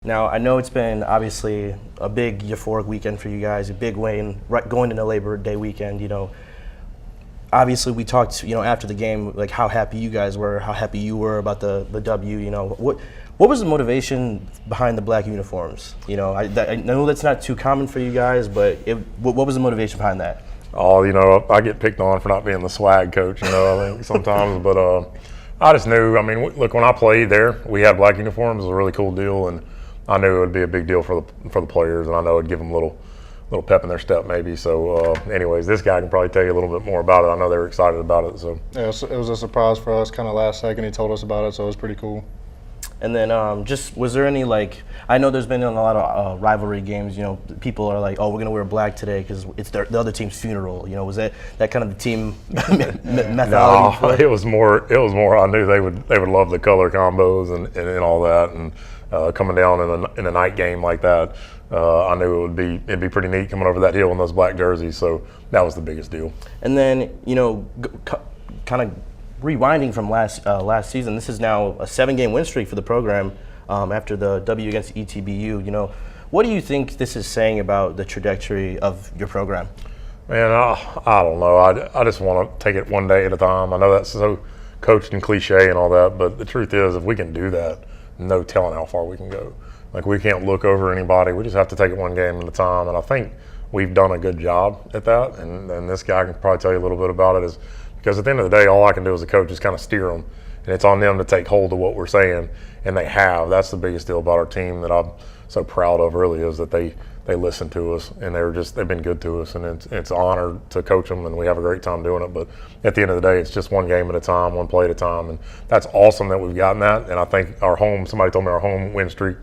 Now, I know it's been obviously a big euphoric weekend for you guys, a big win, right, going into Labor Day weekend. Obviously we talked, after the game, like how happy you guys were, how happy you were about the W. What was the motivation behind the black uniforms? I know that's not too common for you guys, but what was the motivation behind that? Oh, I get picked on for not being the swag coach, I think sometimes, but I just knew. I mean, look, when I played there, we had black uniforms. It was a really cool deal, and I knew it would be a big deal for the players, and I know it'd give them a little pep in their step, maybe. So, anyways, this guy can probably tell you a little bit more about it. I know they were excited about it. So yeah, it was a surprise for us. Kind of last second, he told us about it, so it was pretty cool. And then was there any, I know there's been a lot of rivalry games, people are like, oh, we're going to wear black today because it's the other team's funeral. Was that kind of the team methodology? No, it was more I knew they would love the color combos and all that, and coming down in a night game like that, I knew it'd be pretty neat coming over that hill in those black jerseys. So that was the biggest deal. And then, kind of rewinding from last season, this is now a 7-game win streak for the program after the W against ETBU. What do you think this is saying about the trajectory of your program? Man, I don't know. I just want to take it one day at a time. I know that's so coached and cliche and all that, but the truth is, if we can do that, no telling how far we can go. Like, we can't look over anybody. We just have to take it one game at a time, and I think we've done a good job at that. And this guy can probably tell you a little bit about it. Because at the end of the day, all I can do as a coach is kind of steer them, and it's on them to take hold of what we're saying, and they have. That's the biggest deal about our team that I'm so proud of. Really, is that they listen to us, and they've been good to us, and it's an honor to coach them, and we have a great time doing it. But at the end of the day, it's just one game at a time, one play at a time, and that's awesome that we've gotten that. And I think somebody told me our home win streak,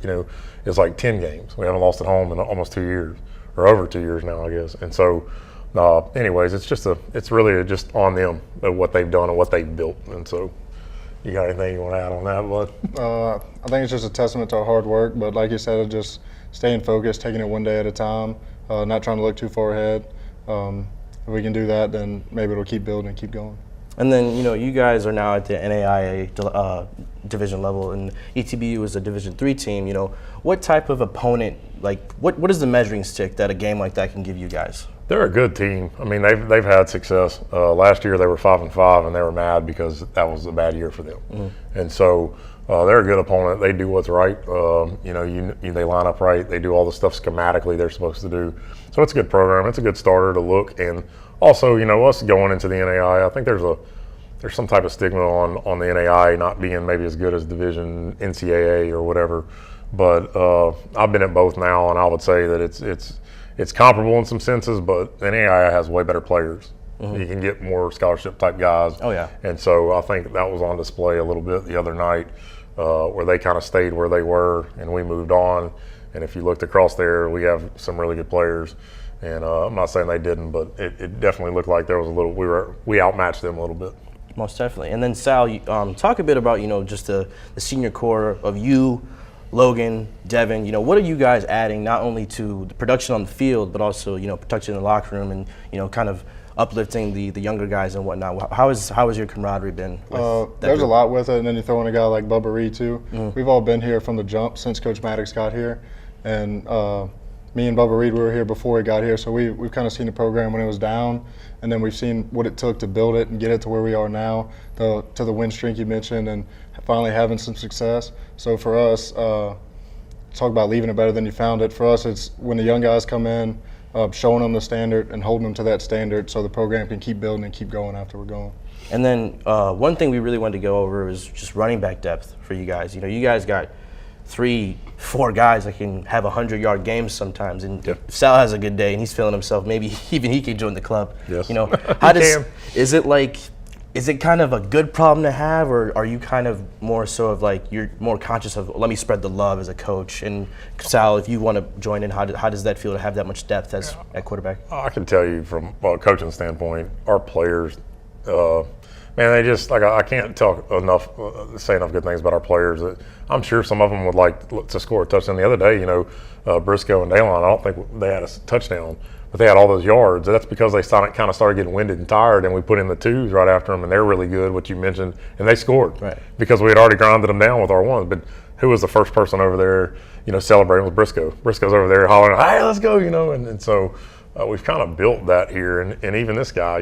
is like 10 games. We haven't lost at home in almost 2 years, or over 2 years now, I guess. And so. Anyways, it's really just on them what they've done and what they've built. And so, you got anything you want to add on that, bud? I think it's just a testament to our hard work. But like you said, just staying focused, taking it one day at a time, not trying to look too far ahead. If we can do that, then maybe it'll keep building and keep going. And then, you guys are now at the NAIA division level, and ETBU is a Division III team. What type of opponent, what is the measuring stick that a game like that can give you guys? They're a good team. I mean, they've had success. Last year they were 5-5, and they were mad because that was a bad year for them. Mm-hmm. And so they're a good opponent. They do what's right. They line up right. They do all the stuff schematically they're supposed to do. So it's a good program. It's a good starter to look. And also, us going into the NAI, I think there's some type of stigma on the NAI not being maybe as good as Division NCAA or whatever. But I've been at both now, and I would say that it's comparable in some senses, but the NAIA has way better players. Mm-hmm. You can get more scholarship type guys. Oh yeah. And so I think that was on display a little bit the other night, where they kind of stayed where they were and we moved on. And if you looked across there, we have some really good players. And I'm not saying they didn't, but it definitely looked like there was we outmatched them a little bit. Most definitely. And then Sal, talk a bit about just the senior core of you, Logan, Devin. What are you guys adding not only to the production on the field, but also production in the locker room and kind of uplifting the younger guys and whatnot? How has your camaraderie been? There's a lot with it, and then you throw in a guy like Bubba Reed too. Mm-hmm. We've all been here from the jump since Coach Maddox got here, and me and Bubba Reed were here before he got here, so we've kind of seen the program when it was down, and then we've seen what it took to build it and get it to where we are now, to the win streak you mentioned, and finally having some success. So for us, talk about leaving it better than you found it. For us, it's when the young guys come in, showing them the standard and holding them to that standard so the program can keep building and keep going after we're going. And then one thing we really wanted to go over is just running back depth for you guys. You guys got 3-4 guys that can have 100-yard games sometimes, and if Sal has a good day and he's feeling himself, maybe even he could join the club. Yes. Is it kind of a good problem to have, or are you kind of more so of you're more conscious of, let me spread the love as a coach? And Sal, if you want to join in, how does that feel to have that much depth at quarterback? I can tell you from a coaching standpoint, our players, they just I can't say enough good things about our players. I'm sure some of them would like to score a touchdown. The other day, Briscoe and Daylon, I don't think they had a touchdown, but they had all those yards. That's because they kind of started getting winded and tired, and we put in the twos right after them, and they're really good, what you mentioned, and they scored. Right. Because we had already grinded them down with our ones. But who was the first person over there, celebrating with Briscoe. Briscoe's over there hollering, "Hey, let's go!" And so we've kind of built that here. And even this guy,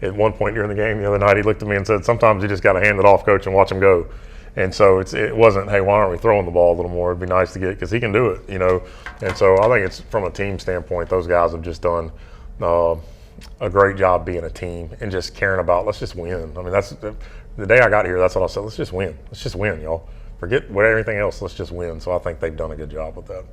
at one point during the game the other night, he looked at me and said, "Sometimes you just got to hand it off, coach, and watch him go." And so it wasn't, "Hey, why aren't we throwing the ball a little more? It'd be nice to get," because he can do it, And so I think it's from a team standpoint, those guys have just done a great job being a team and just caring about, let's just win. I mean, that's the day I got here. That's what I said. Let's just win. Let's just win, y'all. Forget what everything else. Let's just win. So I think they've done a good job with that.